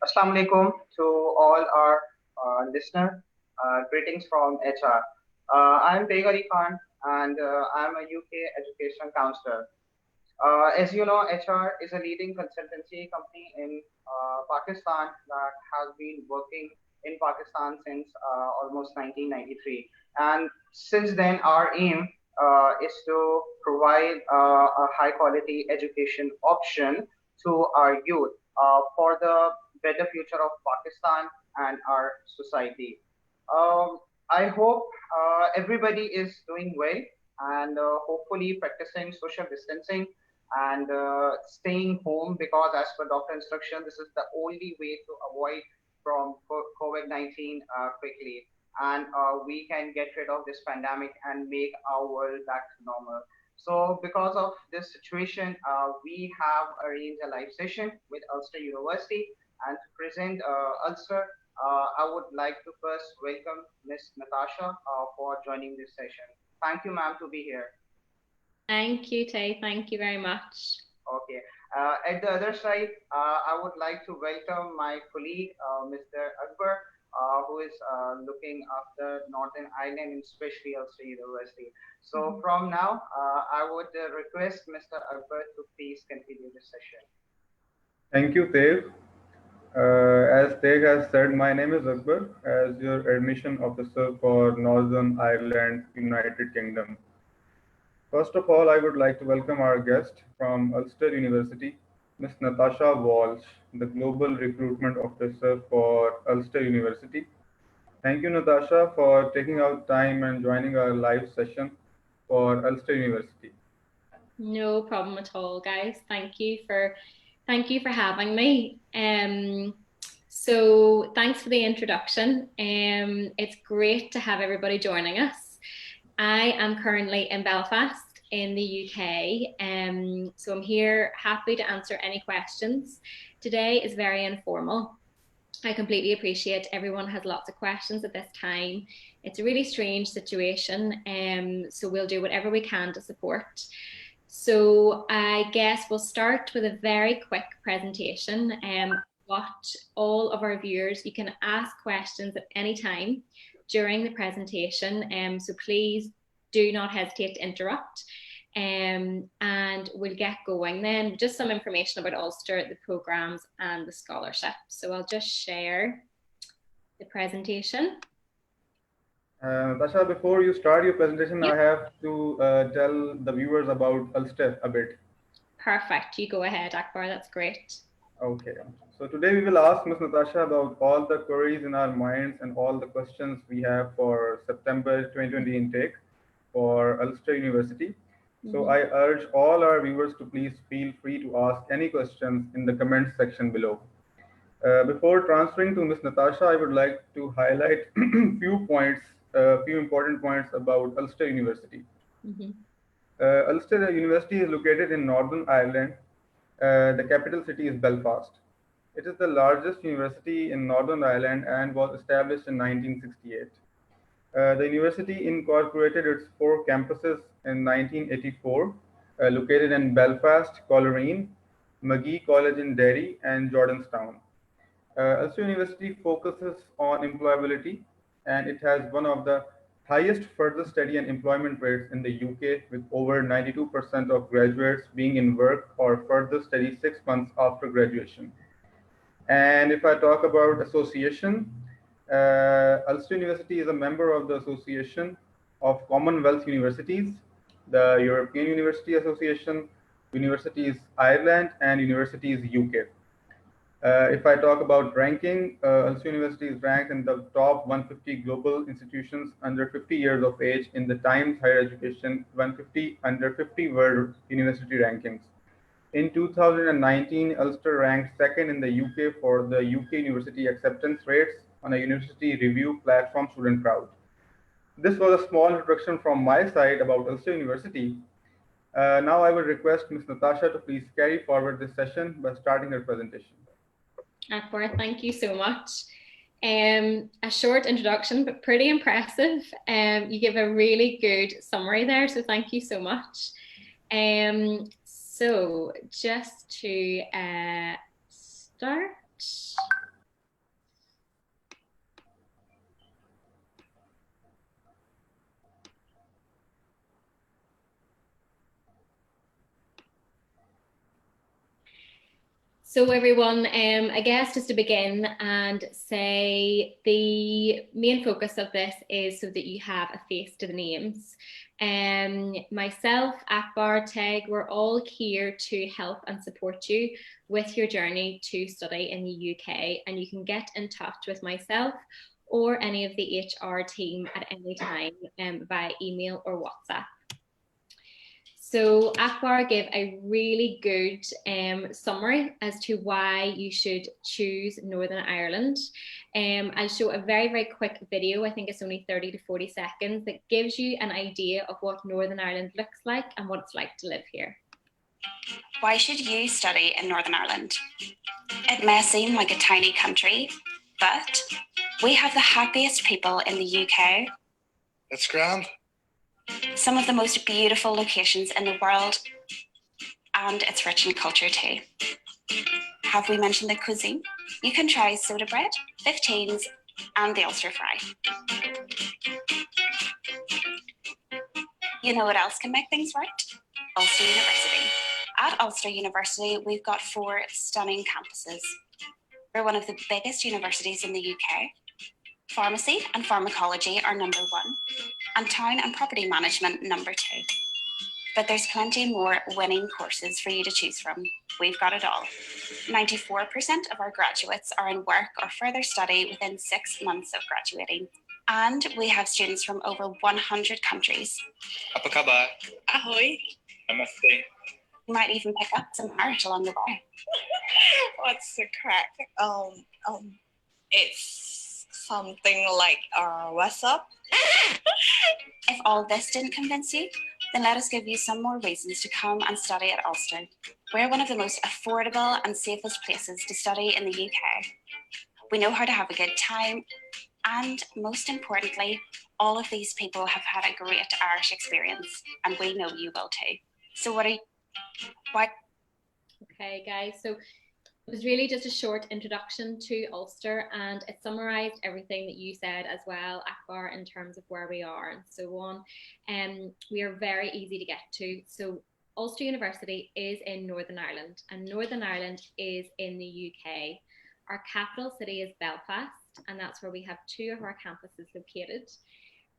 Assalamu alaikum to all our listeners. Greetings from HR. I'm Begari Khan and I'm a UK education counselor. As you know, HR is a leading consultancy company in Pakistan that has been working in Pakistan since almost 1993. And since then, our aim is to provide a high quality education option to our youth for the better future of Pakistan and our society. I hope everybody is doing well and hopefully practicing social distancing and staying home because as per doctor instruction this is the only way to avoid from COVID-19 quickly and we can get rid of this pandemic and make our world back to normal. So because of this situation we have arranged a live session with Ulster University and to present Ulster I would like to first welcome Miss Natasha for joining this session. Thank you, ma'am, to be here. Thank you, Tay. Thank you very much. Okay. At the other side, I would like to welcome my colleague, Mr. Akbar, who is looking after Northern Ireland and especially Ulster University. So from now, I would request Mr. Akbar to please continue the session. Thank you, Tev. As Teg has said, my name is Akbar, as your admission officer for Northern Ireland, United Kingdom. First of all, I would like to welcome our guest from Ulster University, Ms. Natasha Walsh, the Global Recruitment Officer for Ulster University. Thank you, Natasha, for taking out time and joining our live session for Ulster University. No problem at all, guys. Thank you for having me. So thanks for the introduction. It's great to have everybody joining us. I am currently in Belfast in the UK, so I'm here happy to answer any questions. Today is very informal. I completely appreciate everyone has lots of questions at this time. It's a really strange situation, so we'll do whatever we can to support. So I guess we'll start with a very quick presentation. What all of our viewers, you can ask questions at any time during the presentation, so please do not hesitate to interrupt. And we'll get going then. Just some information about Ulster, the programs and the scholarship. So I'll just share the presentation. Natasha, before you start your presentation, I have to tell the viewers about Ulster a bit. Perfect. You go ahead, Akbar. That's great. Okay. So today we will ask Ms. Natasha about all the queries in our minds and all the questions we have for September 2020 intake for Ulster University. So I urge all our viewers to please feel free to ask any questions in the comments section below. Before transferring to Ms. Natasha, I would like to highlight few important points about Ulster University. Ulster University is located in Northern Ireland. The capital city is Belfast. It is the largest university in Northern Ireland and was established in 1968. The university incorporated its 4 campuses in 1984, located in Belfast, Coleraine, Magee College in Derry, and Jordanstown. Ulster University focuses on employability, and it has one of the highest further study and employment rates in the UK, with over 92% of graduates being in work or further study 6 months after graduation. And if I talk about association, Ulster University is a member of the Association of Commonwealth Universities, the European University Association, Universities Ireland, and Universities UK. If I talk about ranking, Ulster University is ranked in the top 150 global institutions under 50 years of age in the Times Higher Education 150 under 50 World University Rankings. In 2019, Ulster ranked second in the UK for the UK university acceptance rates on a university review platform Student Crowd. This was a small introduction from my side about Ulster University. Now I will request Ms. Natasha to please carry forward this session by starting her presentation. Akbar, thank you so much. A short introduction, but pretty impressive. You give a really good summary there, so thank you so much. So just to start, So everyone, I guess just to begin and say the main focus of this is so that you have a face to the names. Myself, Akbar, Teg, we're all here to help and support you with your journey to study in the UK, and you can get in touch with myself or any of the HR team at any time via email or WhatsApp. So Akbar gave a really good summary as to why you should choose Northern Ireland. I'll show a very, very quick video. I think it's only 30 to 40 seconds that gives you an idea of what Northern Ireland looks like and what it's like to live here. Why should you study in Northern Ireland? It may seem like a tiny country, but we have the happiest people in the UK. It's grand. Some of the most beautiful locations in the world, and it's rich in culture too. Have we mentioned the cuisine? You can try soda bread, 15s, and the Ulster fry. You know what else can make things right? Ulster University. At Ulster University, we've got 4 stunning campuses. We're one of the biggest universities in the UK. Pharmacy and pharmacology are number 1, and town and property management number 2. But there's plenty more winning courses for you to choose from. We've got it all. 94% of our graduates are in work or further study within 6 months of graduating. And we have students from over 100 countries. Apa kabar? Ahoy. Namaste. You might even pick up some Irish along the way. What's the crack? It's something like what's up? If all this didn't convince you, then let us give you some more reasons to come and study at Ulster. We're one of the most affordable and safest places to study in the UK. We know how to have a good time, and most importantly, all of these people have had a great Irish experience, and we know you will too. So why? Okay, guys, so it was really just a short introduction to Ulster, and it summarised everything that you said as well, Akbar, in terms of where we are and so on. We are very easy to get to. So Ulster University is in Northern Ireland, and Northern Ireland is in the UK. Our capital city is Belfast, and that's where we have 2 of our campuses located.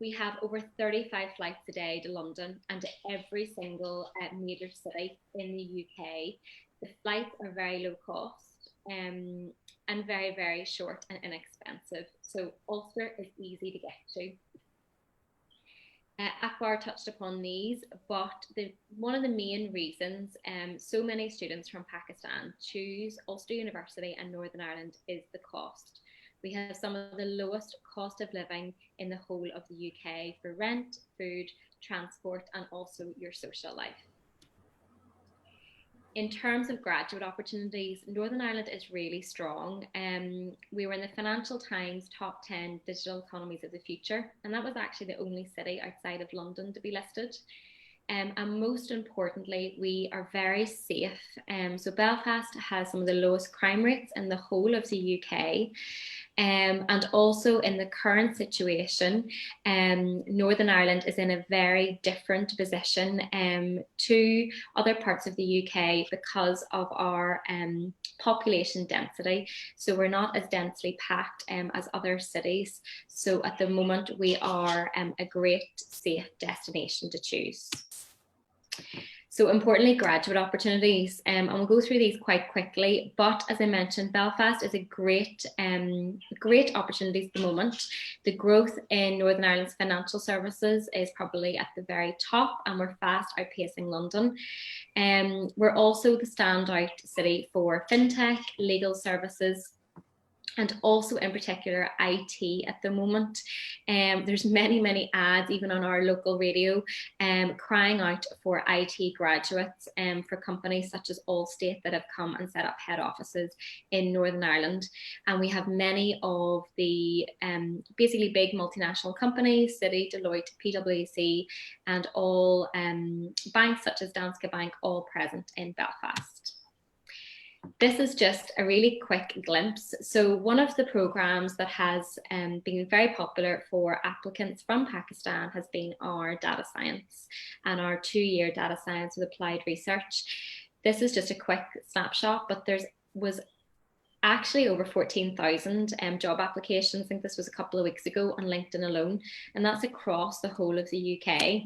We have over 35 flights a day to London and to every single major city in the UK. The flights are very low cost and very, very short and inexpensive. So Ulster is easy to get to. Akbar touched upon these, but one of the main reasons so many students from Pakistan choose Ulster University and Northern Ireland is the cost. We have some of the lowest cost of living in the whole of the UK for rent, food, transport, and also your social life. In terms of graduate opportunities, Northern Ireland is really strong. We were in the Financial Times top 10 digital economies of the future, and that was actually the only city outside of London to be listed. And most importantly, we are very safe. So Belfast has some of the lowest crime rates in the whole of the UK. And also in the current situation, Northern Ireland is in a very different position to other parts of the UK because of our population density. So we're not as densely packed as other cities. So at the moment, we are a great, safe destination to choose. So importantly, graduate opportunities, and we'll go through these quite quickly, but as I mentioned, Belfast is a great opportunity at the moment. The growth in Northern Ireland's financial services is probably at the very top, and we're fast outpacing London. We're also the standout city for fintech, legal services, and also in particular IT at the moment. There's many ads even on our local radio crying out for IT graduates for companies such as Allstate that have come and set up head offices in Northern Ireland. And we have many of the basically big multinational companies, Citi, Deloitte, PwC, and all banks such as Danske Bank, all present in Belfast. This is just a really quick glimpse. So one of the programs that has been very popular for applicants from Pakistan has been our data science and our 2-year data science with applied research. This is just a quick snapshot, but there's was actually over 14,000 job applications. I think this was a couple of weeks ago on LinkedIn alone, and that's across the whole of the UK.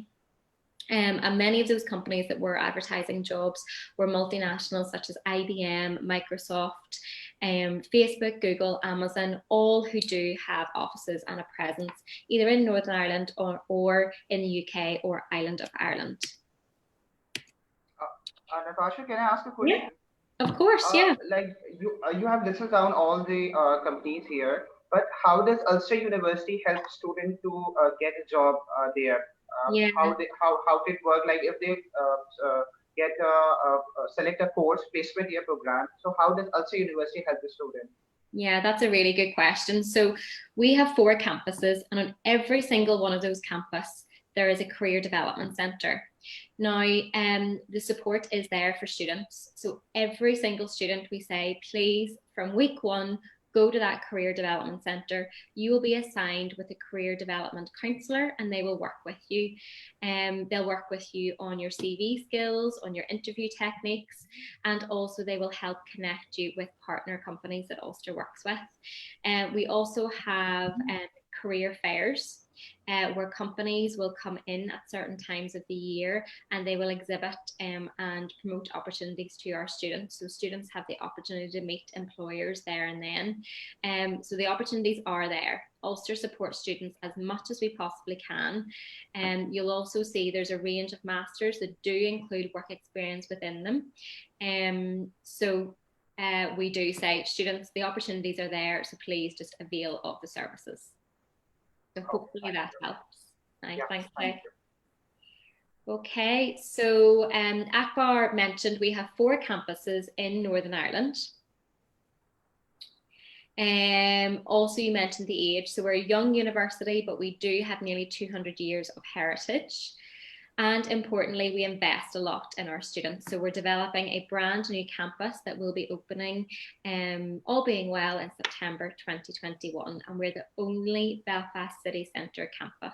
And many of those companies that were advertising jobs were multinationals such as IBM, Microsoft, Facebook, Google, Amazon, all who do have offices and a presence either in Northern Ireland or in the UK or island of Ireland. Natasha, can I ask a question? Yeah. Of course, yeah. Like you have listed down all the companies here, but how does Ulster University help students to get a job there? Yeah. How did it work? Like if they get select a course placement year program, so how does Ulster University help the student? Yeah, that's a really good question. So we have 4 campuses, and on every single one of those campuses, there is a career development centre. Now, the support is there for students. So every single student, we say, please, from week 1, go to that career development centre. You will be assigned with a career development counsellor, and they will work with you. They'll work with you on your CV skills, on your interview techniques, and also they will help connect you with partner companies that Ulster works with. We also have career fairs, where companies will come in at certain times of the year and they will exhibit and promote opportunities to our students. So students have the opportunity to meet employers there and then. So the opportunities are there. Ulster supports students as much as we possibly can. You'll also see there's a range of masters that do include work experience within them. So we do say, students, the opportunities are there, so please just avail of the services. So hopefully that helps. Nice, Yeah, thanks. thank you. Okay, so Akbar mentioned we have 4 campuses in Northern Ireland. Also, you mentioned the age. So we're a young university, but we do have nearly 200 years of heritage. And importantly, we invest a lot in our students. So we're developing a brand new campus that will be opening, all being well, in September 2021. And we're the only Belfast city centre campus.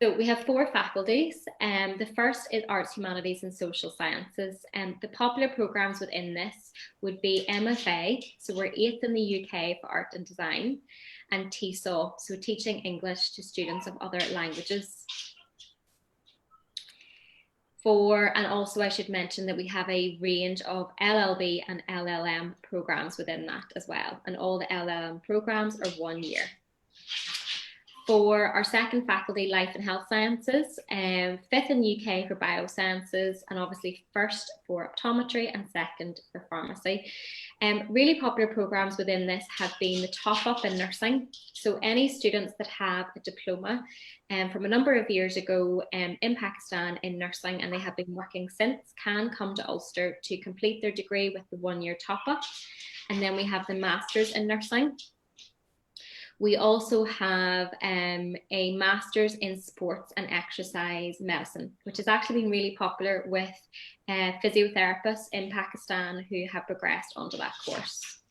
So we have 4 faculties. The first is Arts, Humanities and Social Sciences. The popular programmes within this would be MFA, so we're 8th in the UK for Art and Design, and TESOL, so Teaching English to Students of Other Languages. And also I should mention that we have a range of LLB and LLM programmes within that as well, and all the LLM programmes are 1 year. For our second faculty, Life and Health Sciences, 5th in the UK for Biosciences, and obviously 1st for Optometry and 2nd for Pharmacy. Really popular programmes within this have been the top up in nursing. So any students that have a diploma from a number of years ago in Pakistan in nursing, and they have been working since, can come to Ulster to complete their degree with the 1 year top up. And then we have the Masters in Nursing. We also have a Master's in Sports and Exercise Medicine, which has actually been really popular with physiotherapists in Pakistan who have progressed onto that course.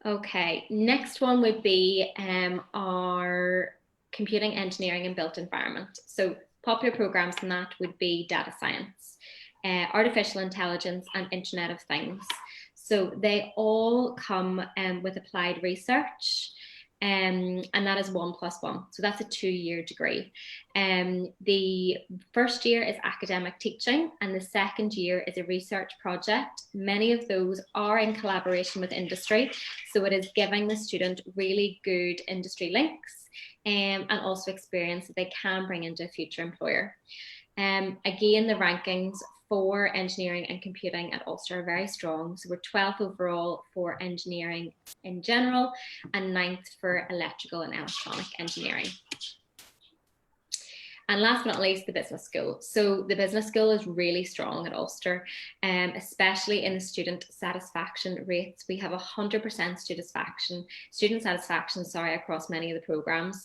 Okay, next one would be our Computing, Engineering and Built Environment. So popular programs in that would be Data Science, Artificial Intelligence and Internet of Things. So they all come with applied research, and that is 1+1. So that's a 2-year degree. The first year is academic teaching, and the second year is a research project. Many of those are in collaboration with industry, so it is giving the student really good industry links and also experience that they can bring into a future employer. Again, the rankings for engineering and computing at Ulster are very strong. So we're 12th overall for engineering in general and 9th for electrical and electronic engineering. And last but not least, the business school. So the business school is really strong at Ulster, especially in the student satisfaction rates. We have 100% student satisfaction, across many of the programs.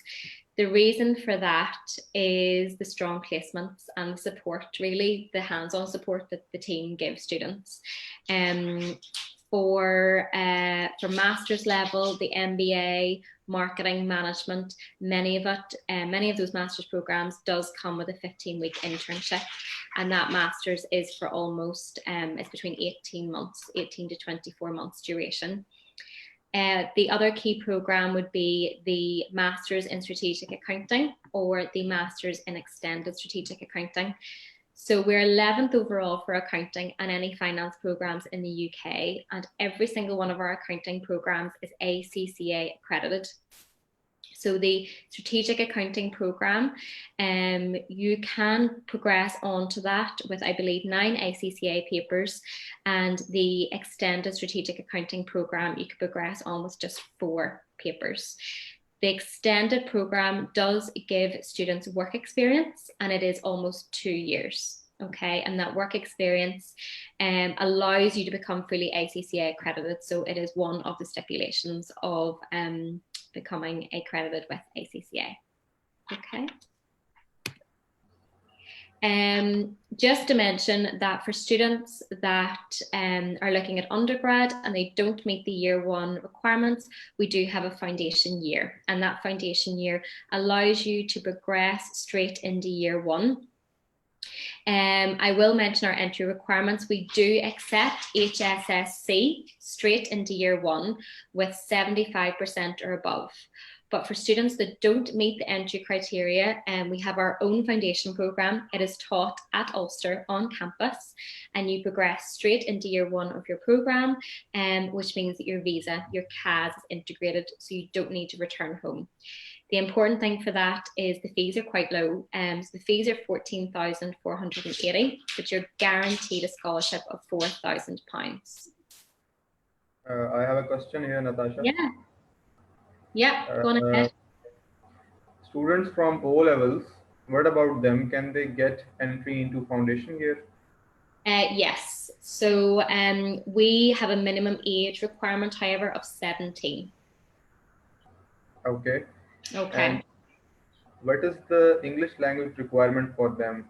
The reason for that is the strong placements and the support, really the hands-on support that the team gives students. For master's level, the MBA, marketing management, many of those master's programs does come with a 15-week internship. and that master's is for almost, it's between 18 to 24 months duration. The other key program would be the Masters in Strategic Accounting or the Masters in Extended Strategic Accounting. So we're 11th overall for accounting and any finance programs in the UK, and every single one of our accounting programs is ACCA accredited. So the strategic accounting program, you can progress on to that with, I believe, 9 ACCA papers, and the extended strategic accounting program, you could progress on with just 4 papers. The extended program does give students work experience, and it is almost 2 years. Okay, and that work experience allows you to become fully ACCA accredited. So it is one of the stipulations of becoming accredited with ACCA. Okay. Just to mention that for students that are looking at undergrad and they don't meet the year 1 requirements, we do have a foundation year, and that foundation year allows you to progress straight into year 1. I will mention our entry requirements. We do accept HSSC straight into year 1 with 75% or above. But for students that don't meet the entry criteria, we have our own foundation program. It is taught at Ulster on campus, and you progress straight into year 1 of your program, which means that your visa, your CAS is integrated, so you don't need to return home. The important thing for that is the fees are quite low. So the fees are £14,480, but you're guaranteed a scholarship of £4,000. I have a question here, Natasha. Yeah, go on ahead. Students from O levels, what about them? Can they get entry into foundation year? Yes. So we have a minimum age requirement, however, of 17. Okay. Okay. And what is the English language requirement for them?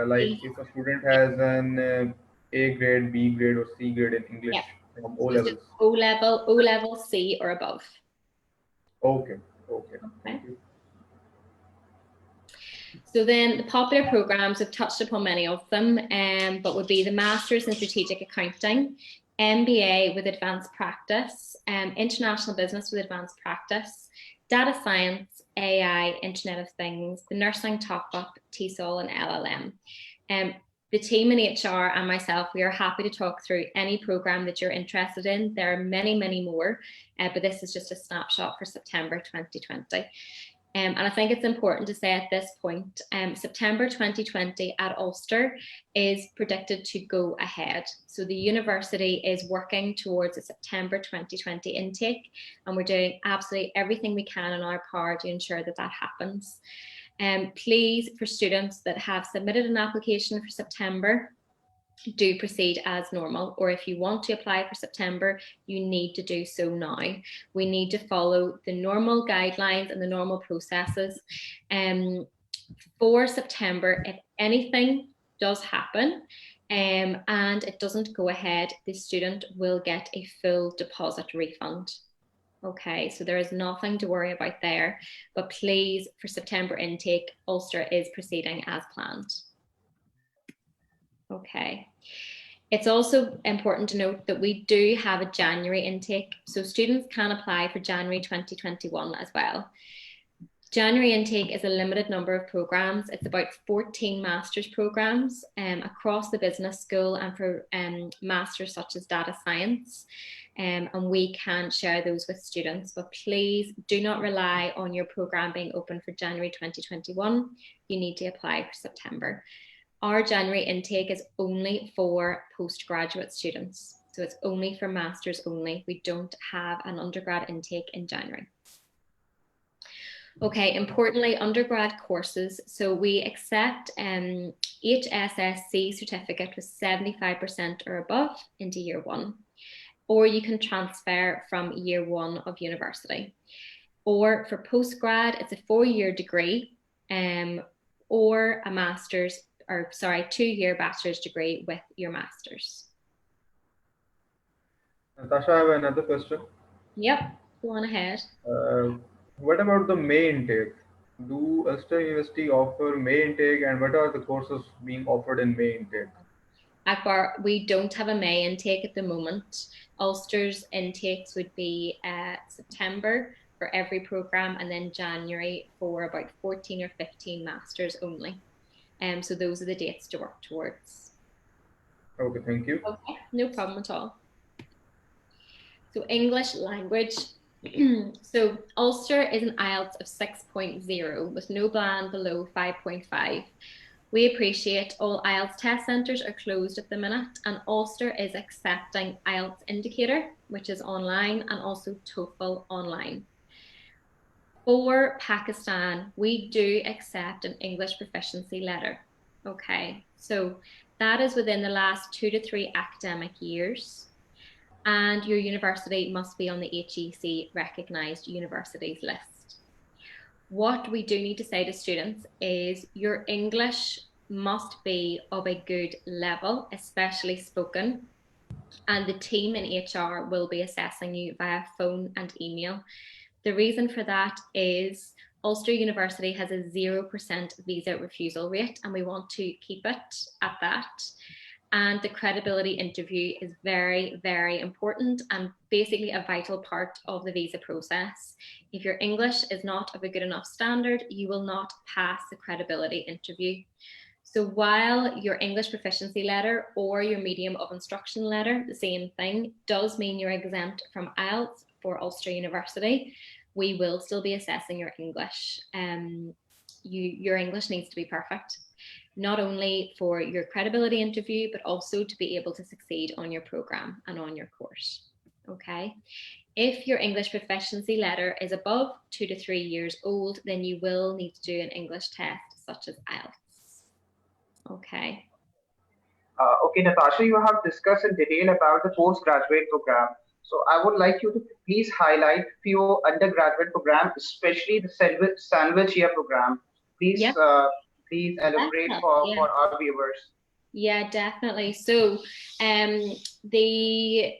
Like if a student has an A grade, B grade, or C grade in English from O levels. O level, C or above. Okay. Thank you. So then the popular programs, I've touched upon many of them, but would be the Masters in Strategic Accounting, MBA with Advanced Practice, International Business with Advanced Practice, Data Science, AI, Internet of Things, the Nursing Top-Up, TESOL and LLM. The team in HR and myself, we are happy to talk through any program that you're interested in. There are many, many more, but this is just a snapshot for September 2020. And I think it's important to say at this point, September 2020 at Ulster is predicted to go ahead. So the university is working towards a September 2020 intake, and we're doing absolutely everything we can in our power to ensure that that happens. Please, for students that have submitted an application for September, do proceed as normal, or if you want to apply for September, you need to do so now. We need to follow the normal guidelines and the normal processes. For September, if anything does happen and it doesn't go ahead, the student will get a full deposit refund. Okay, so there is nothing to worry about there, but please, for September intake, Ulster is proceeding as planned. Okay. It's also important to note that we do have a January intake, so students can apply for January 2021 as well. January intake is a limited number of programs. It's about 14 master's programs across the business school and for masters such as data science. And we can share those with students, but please do not rely on your program being open for January 2021. You need to apply for September. Our January intake is only for postgraduate students. So it's only for masters only. We don't have an undergrad intake in January. Okay, importantly, undergrad courses. So we accept HSSC certificate with 75% or above into year 1. Or you can transfer from year 1 of university. Or for postgrad, it's a 4-year degree or a master's, or sorry, 2-year bachelor's degree with your master's. Natasha, I have another question. Yep, go on ahead. What about the May intake? Do Ulster University offer May intake, and what are the courses being offered in May intake? Akbar, we don't have a May intake at the moment. Ulster's intakes would be September for every program, and then January for about 14 or 15 masters only. So those are the dates to work towards. Okay, thank you. Okay, no problem at all. So English language. So Ulster is an IELTS of 6.0 with no band below 5.5. We appreciate all IELTS test centres are closed at the minute, and Ulster is accepting IELTS Indicator, which is online, and also TOEFL online. For Pakistan, we do accept an English proficiency letter. Okay, so that is within the last 2 to 3 academic years, and your university must be on the HEC recognised universities list. What we do need to say to students is your English must be of a good level, especially spoken, and the team in HR will be assessing you via phone and email. The reason for that is Ulster University has a 0% visa refusal rate, and we want to keep it at that. And the credibility interview is very, very important and basically a vital part of the visa process. If your English is not of a good enough standard, you will not pass the credibility interview. So while your English proficiency letter or your medium of instruction letter, the same thing, does mean you're exempt from IELTS for Ulster University, we will still be assessing your English. Your English needs to be perfect, not only for your credibility interview, but also to be able to succeed on your program and on your course. Okay. If your English proficiency letter is above 2 to 3 years old, then you will need to do an English test such as IELTS. Okay. Okay, Natasha, you have discussed in detail about the postgraduate program. So I would like you to please highlight few undergraduate programs, especially the sandwich year program. Please, Yep. Please elaborate Yeah. for our viewers. Yeah, definitely. So, the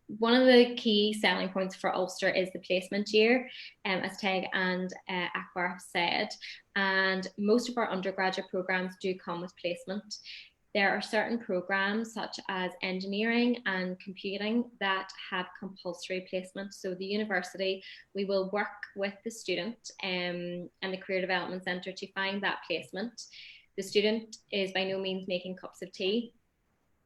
one of the key selling points for Ulster is the placement year, as Teg and Akbar have said, and most of our undergraduate programs do come with placement. There are certain programs such as engineering and computing that have compulsory placement. So the university, we will work with the student and the Career Development Centre to find that placement. The student is by no means making cups of tea.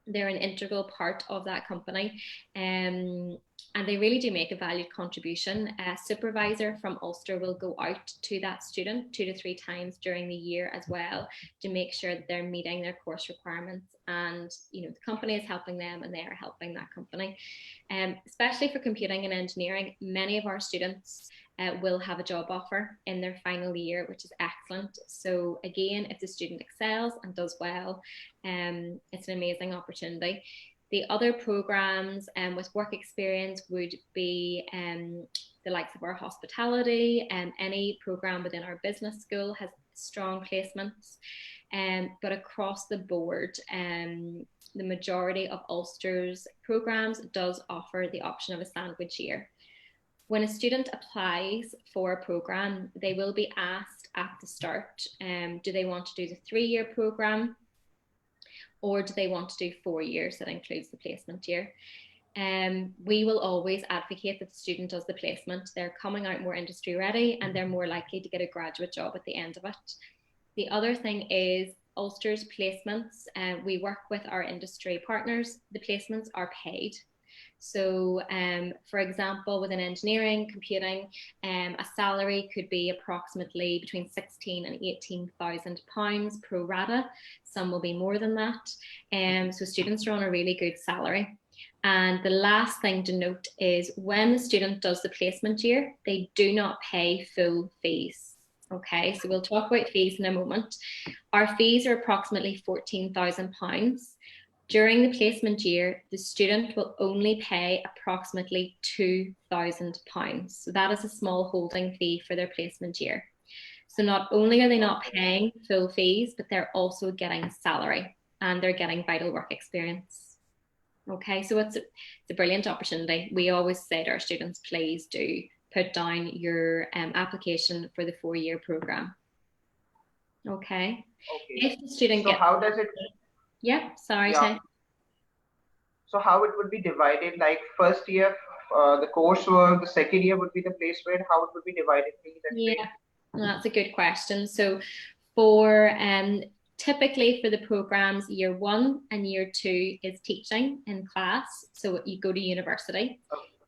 They're an integral part of that company, and they really do make a valued contribution. A supervisor from Ulster will go out to that student 2 to 3 times during the year as well to make sure that they're meeting their course requirements, and the company is helping them and they are helping that company. Especially for computing and engineering, many of our students will have a job offer in their final year, which is excellent. So again, if the student excels and does well, it's an amazing opportunity. The other programs with work experience would be the likes of our hospitality, and any program within our business school has strong placements. But across the board, the majority of Ulster's programs does offer the option of a sandwich year. When a student applies for a program, they will be asked at the start, do they want to do the 3-year program, or do they want to do 4 years that includes the placement year? We will always advocate that the student does the placement. They're coming out more industry ready, and they're more likely to get a graduate job at the end of it. The other thing is Ulster's placements. We work with our industry partners. The placements are paid. So, for example, within engineering, computing, a salary could be approximately between £16,000 and £18,000 pro rata. Some will be more than that. So students are on a really good salary. And the last thing to note is when the student does the placement year, they do not pay full fees. Okay, so we'll talk about fees in a moment. Our fees are approximately £14,000. During the placement year, the student will only pay approximately £2,000. So that is a small holding fee for their placement year. So not only are they not paying full fees, but they're also getting a salary, and they're getting vital work experience. Okay, so it's a brilliant opportunity. We always say to our students, please do put down your application for the 4-year program. Okay. Okay. If the student So gets, how does it, yeah, sorry, yeah, Tay. so how it would be divided, like first year, the coursework, the second year would be the placement, how it would be divided, please explain. Yeah, that's a good question. So for typically for the programs, year 1 and year 2 is teaching in class. So you go to university.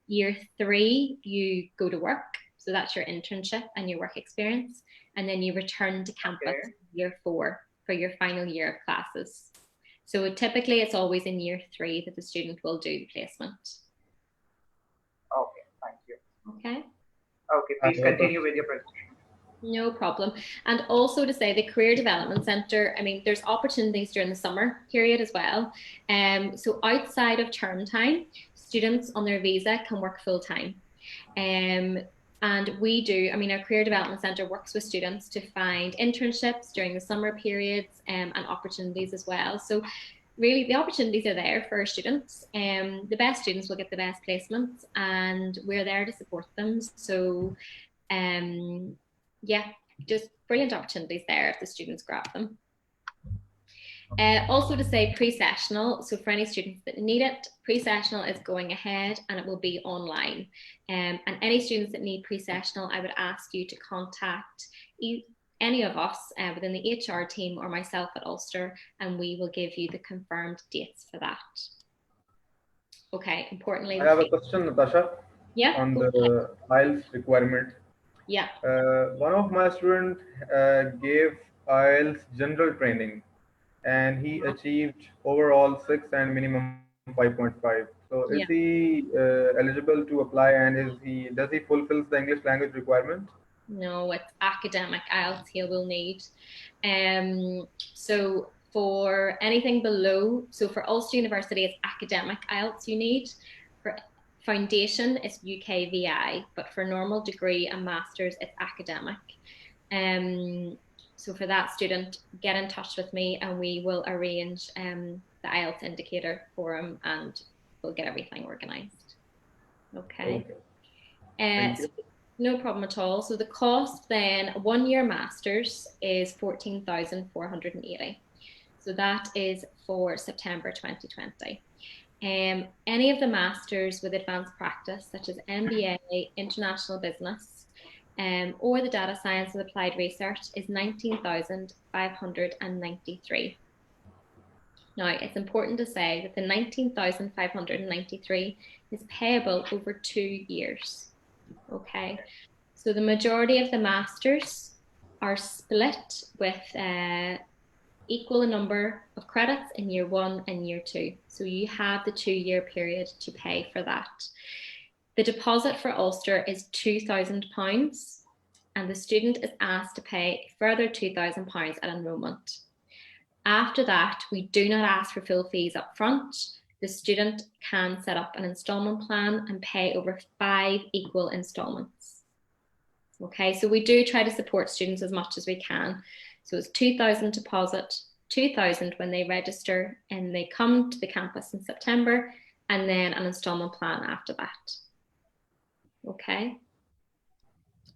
Year 3, you go to work. So that's your internship and your work experience. And then you return to campus Okay. year 4 for your final year of classes. So typically it's always in year 3 that the student will do the placement. Okay, thank you. Okay. Okay, I please have a continue with your presentation. No problem. And also to say the Career Development Centre, I mean, there's opportunities during the summer period as well. So outside of term time, students on their visa can work full time. And we do, I mean, our Career Development Centre works with students to find internships during the summer periods and opportunities as well. So really the opportunities are there for our students. The best students will get the best placements and we're there to support them. So yeah, just brilliant opportunities there if the students grab them. Also to say pre-sessional, so for any students that need it, pre-sessional is going ahead and it will be online. And any students that need pre-sessional, I would ask you to contact any of us within the HR team or myself at Ulster, and we will give you the confirmed dates for that. Okay, importantly. I have a question, Natasha, Yeah. on the IELTS requirement. Yeah. One of my students gave IELTS general training, and he achieved overall 6 and minimum 5.5. So is Yeah. he eligible to apply, and does he fulfill the English language requirement? No, it's academic IELTS he will need. So for anything below, so for Ulster University, it's academic IELTS you need. For foundation, it's UKVI, but for normal degree and masters, it's academic. So for that student, get in touch with me and we will arrange the IELTS indicator for him and we'll get everything organised. Okay. Thank you. No problem at all. So the cost then, 1 year masters is 14,480. So that is for September 2020. Any of the masters with advanced practice, such as MBA, international business, or the data science and applied research, is 19,593. Now, it's important to say that the 19,593 is payable over 2 years. Okay, so the majority of the masters are split with equal number of credits in year 1 and year 2. So you have the 2-year period to pay for that. The deposit for Ulster is £2,000 and the student is asked to pay a further £2,000 at enrolment. After that, we do not ask for full fees up front. The student can set up an instalment plan and pay over 5 equal instalments. Okay, so we do try to support students as much as we can. So it's 2,000 deposit, 2,000 when they register and they come to the campus in September, and then an instalment plan after that. Okay.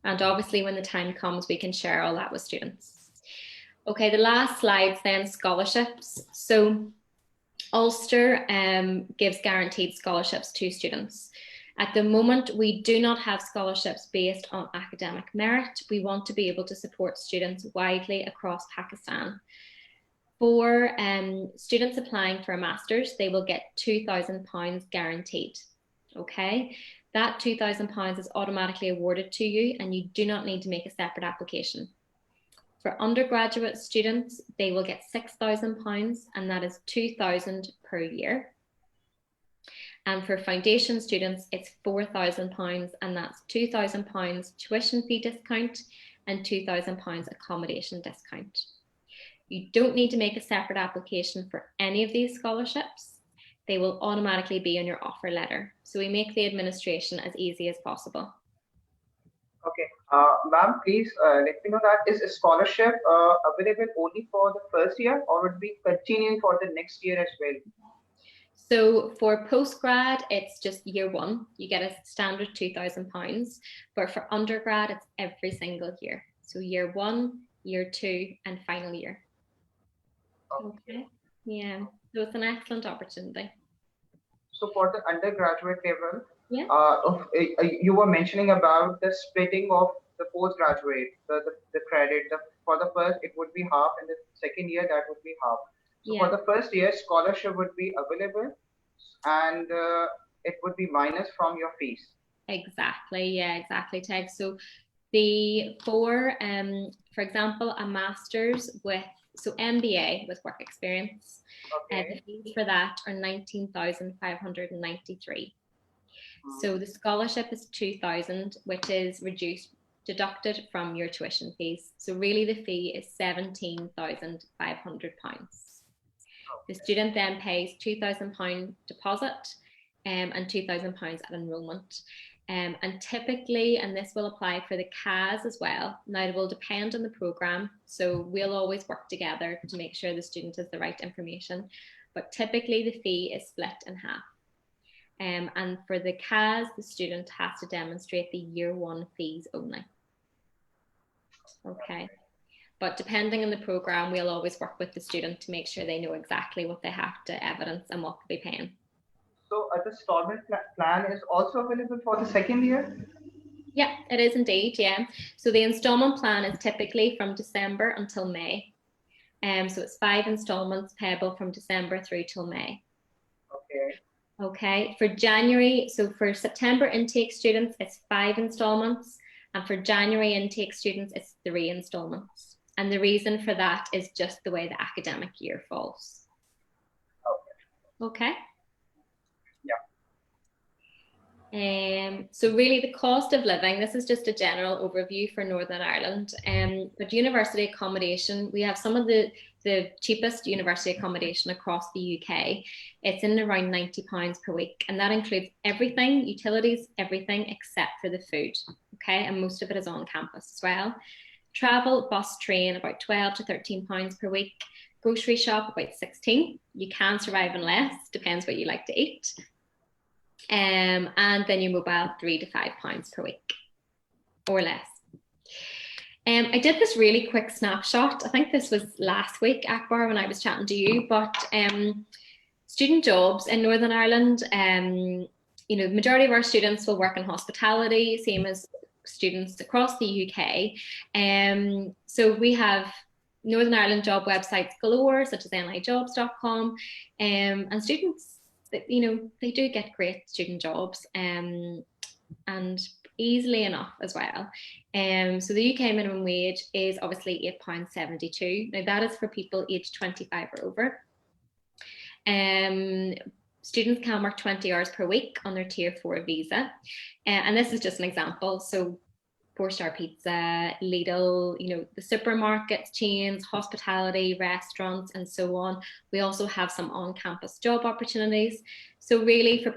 And obviously when the time comes, we can share all that with students. Okay, the last slide's then scholarships. So Ulster gives guaranteed scholarships to students. At the moment, we do not have scholarships based on academic merit. We want to be able to support students widely across Pakistan. For students applying for a master's, they will get £2,000 guaranteed. Okay, that £2,000 is automatically awarded to you and you do not need to make a separate application. For undergraduate students, they will get £6,000 and that is £2,000 per year. And for foundation students, it's £4,000 and that's £2,000 tuition fee discount and £2,000 accommodation discount. You don't need to make a separate application for any of these scholarships. They will automatically be on your offer letter. So we make the administration as easy as possible. Okay, ma'am, please let me know that is a scholarship available only for the first year or would be continuing for the next year as well? So for postgrad, it's just year 1. You get a standard £2,000, but for undergrad, it's every single year. So year 1, year 2, and final year. Okay. Yeah. So it's an excellent opportunity. So for the undergraduate level, Yeah. you were mentioning about the splitting of the postgraduate, the credit. For the first, it would be half, and the second year, that would be half. So for Yeah. the first year, scholarship would be available, and it would be minus from your fees. Exactly. Yeah, exactly, Teg. So for example, a master's with, so MBA with work experience, Okay. the fees for that are 19,593. Hmm. So the scholarship is 2,000, which is deducted from your tuition fees. So really the fee is £17,500. The student then pays £2,000 deposit and £2,000 at enrolment. And typically, and this will apply for the CAS as well, now it will depend on the programme, so we'll always work together to make sure the student has the right information, but typically the fee is split in half. And for the CAS, the student has to demonstrate the year 1 fees only. Okay. But depending on the programme, we'll always work with the student to make sure they know exactly what they have to evidence and what they'll be paying. So the installment plan is also available for the second year? Yeah, it is indeed, yeah. So the installment plan is typically from December until May. So it's 5 installments payable from December through till May. Okay. Okay, for January, so for September intake students, it's 5 installments. And for January intake students, it's 3 installments. And the reason for that is just the way the academic year falls. Okay. So really the cost of living, this is just a general overview for Northern Ireland, but university accommodation, we have some of the cheapest university accommodation across the UK. It's in around £90 per week, and that includes everything, utilities, everything except for the food, okay, and most of it is on campus as well. Travel, bus, train, about £12 to £13 per week. Grocery shop, about 16. You can survive on less, depends what you like to eat. And then your mobile, £3 to £5 per week or less. I did this really quick snapshot. I think this was last week, Akbar, when I was chatting to you, but student jobs in Northern Ireland, you know, the majority of our students will work in hospitality, same as students across the UK. So we have Northern Ireland job websites galore, such as nijobs.com, and students, you know, they do get great student jobs, and easily enough as well. So the UK minimum wage is obviously £8.72. Now that is for people aged 25 or over. Students can work 20 hours per week on their Tier 4 visa. And this is just an example. So 4-star pizza, Lidl, you know, the supermarkets, chains, hospitality, restaurants, and so on. We also have some on-campus job opportunities. So really for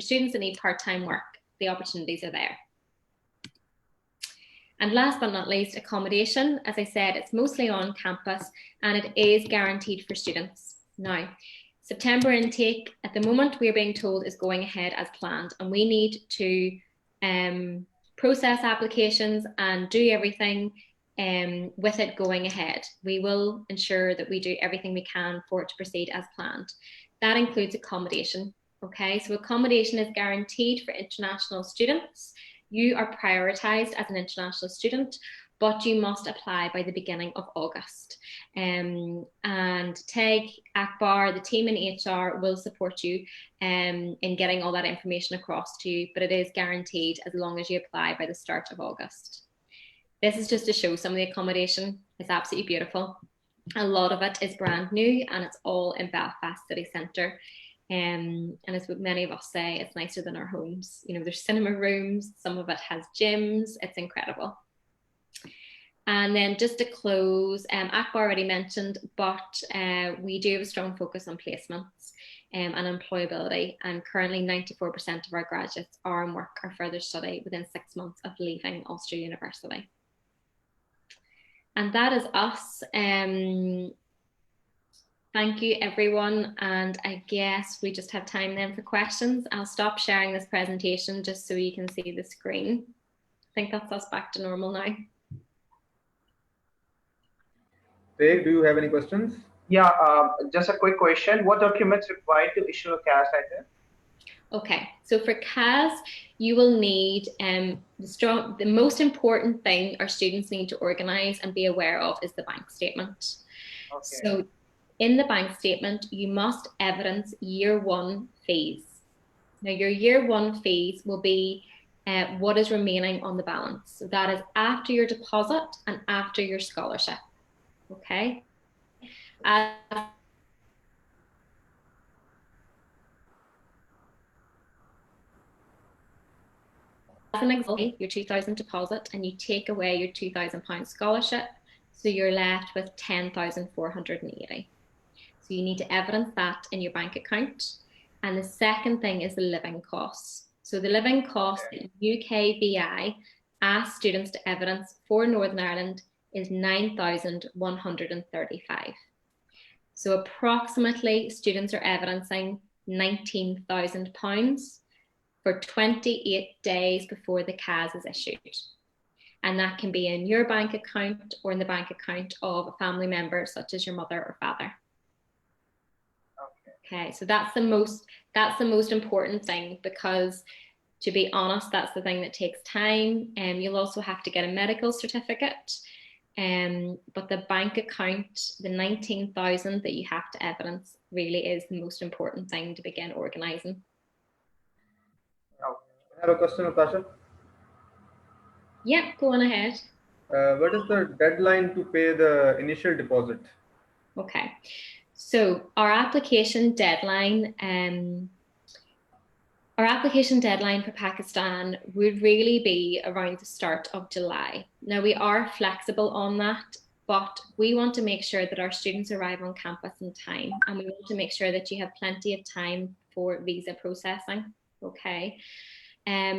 students that need part-time work, the opportunities are there. And last but not least, accommodation. As I said, it's mostly on campus and it is guaranteed for students. Now, September intake at the moment we're being told is going ahead as planned, and we need to process applications and do everything with it going ahead. We will ensure that we do everything we can for it to proceed as planned. That includes accommodation. Okay, so accommodation is guaranteed for international students. You are prioritised as an international student, but you must apply by the beginning of August. And Teg, Akbar, the team in HR will support you in getting all that information across to you, but it is guaranteed as long as you apply by the start of August. This is just to show some of the accommodation. It's absolutely beautiful. A lot of it is brand new and it's all in Belfast city centre. And as many of us say, it's nicer than our homes. You know, there's cinema rooms, some of it has gyms, it's incredible. And then just to close, Akbar already mentioned, but we do have a strong focus on placements and employability. And currently 94% of our graduates are in work or further study within 6 months of leaving Ulster University. And that is us. Thank you, everyone. And I guess we just have time then for questions. I'll stop sharing this presentation just so you can see the screen. I think that's us back to normal now. Teig, do you have any questions? Yeah, just a quick question. What documents required to issue a cash item? Okay, so for CAS, you will need the most important thing our students need to organise and be aware of is the bank statement. Okay. So in the bank statement, you must evidence year one fees. Now, your year one fees will be what is remaining on the balance. So that is after your deposit and after your scholarship. Okay. As an example, your 2,000 deposit and you take away your £2,000 scholarship, so you're left with 10,480. So you need to evidence that in your bank account. And the second thing is the living costs. So the living costs that UKVI asks students to evidence for Northern Ireland is 9,135. So approximately students are evidencing £19,000 for 28 days before the CAS is issued. And that can be in your bank account or in the bank account of a family member, such as your mother or father. Okay, so that's the most important thing, because to be honest, that's the thing that takes time. And you'll also have to get a medical certificate. But the bank account, the 19,000 that you have to evidence, really is the most important thing to begin organising. I have a question, Natasha. Yeah, go on ahead. What is the deadline to pay the initial deposit? Okay, so our application deadline for Pakistan would really be around the start of July. Now, we are flexible on that, but we want to make sure that our students arrive on campus in time, and we want to make sure that you have plenty of time for visa processing. Okay.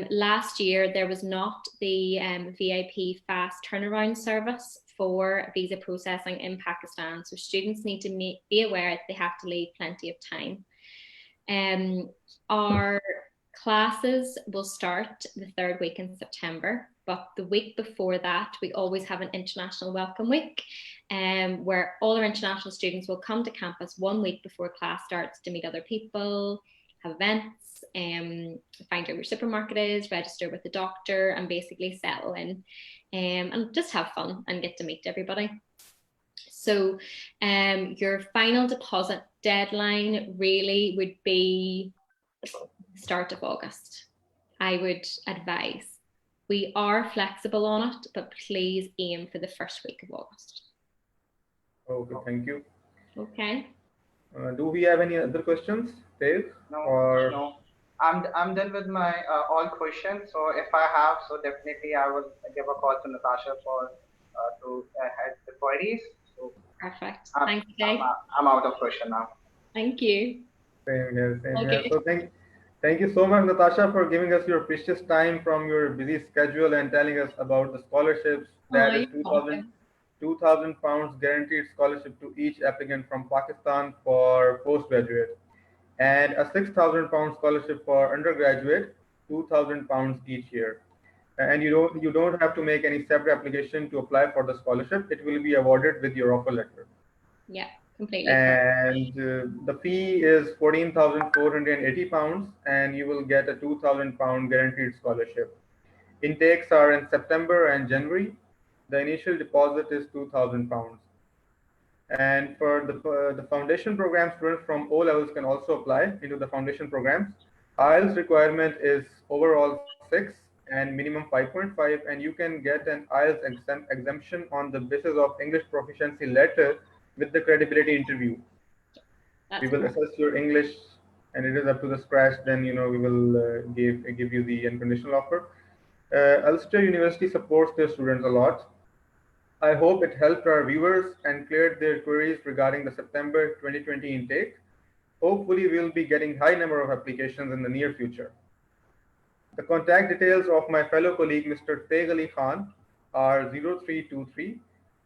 Last year, there was not the VIP fast turnaround service for visa processing in Pakistan. So students need to be aware that they have to leave plenty of time. Our classes will start the third week in September, but the week before that, we always have an international welcome week, where all our international students will come to campus 1 week before class starts to meet other people, have events, find out where your supermarket is, register with the doctor, and basically settle in and just have fun and get to meet everybody. So your final deposit deadline really would be the start of August, I would advise. We are flexible on it, but please aim for the first week of August. Okay, thank you. Okay. Do we have any other questions, Dave? No. I'm done with my all questions. So if I have, so definitely I will give a call to Natasha for to head the queries. So perfect. Thank you, Dave. I'm out of question now. Thank you. Same here. Okay. So thank you so much, Natasha, for giving us your precious time from your busy schedule and telling us about the scholarships. That is 2,000 pounds guaranteed scholarship to each applicant from Pakistan for postgraduate, and a 6,000 pound scholarship for undergraduate, 2,000 pounds each year. And you don't have to make any separate application to apply for the scholarship. It will be awarded with your offer letter. Yeah, completely. And the fee is £14,480, and you will get a 2,000 pound guaranteed scholarship. Intakes are in September and January. The initial deposit is £2,000. And for the foundation program, students from O levels can also apply into the foundation programs. IELTS requirement is overall 6 and minimum 5.5, and you can get an IELTS exemption on the basis of English proficiency letter with the credibility interview. We will assess your English, and it is up to the scratch. Then we will give you the unconditional offer. Ulster University supports their students a lot. I hope it helped our viewers and cleared their queries regarding the September 2020 intake. Hopefully, we'll be getting high number of applications in the near future. The contact details of my fellow colleague, Mr. Teig Ali Khan, are 0323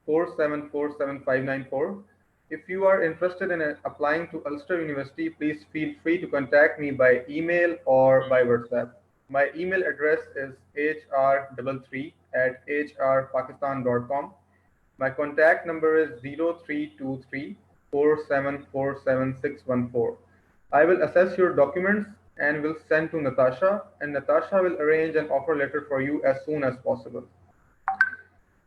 4747594. If you are interested in applying to Ulster University, please feel free to contact me by email or by WhatsApp. My email address is hr33@hrpakistan.com. My contact number is 0323 4747 I will assess your documents and will send to Natasha, and Natasha will arrange an offer letter for you as soon as possible.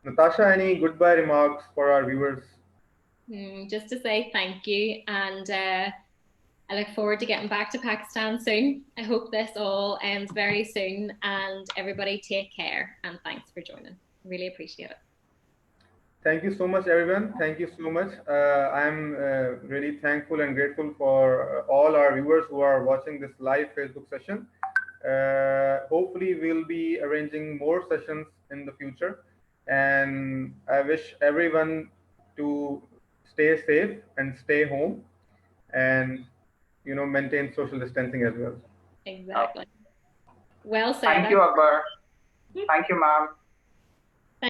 Natasha, any goodbye remarks for our viewers? Just to say thank you, and I look forward to getting back to Pakistan soon. I hope this all ends very soon, and everybody take care, and thanks for joining. Really appreciate it. Thank you so much, everyone. Thank you so much. I'm really thankful and grateful for all our viewers who are watching this live Facebook session. Hopefully, we'll be arranging more sessions in the future. And I wish everyone to stay safe and stay home and, maintain social distancing as well. Exactly. Well said. Thank you, Akbar. Thank you, ma'am.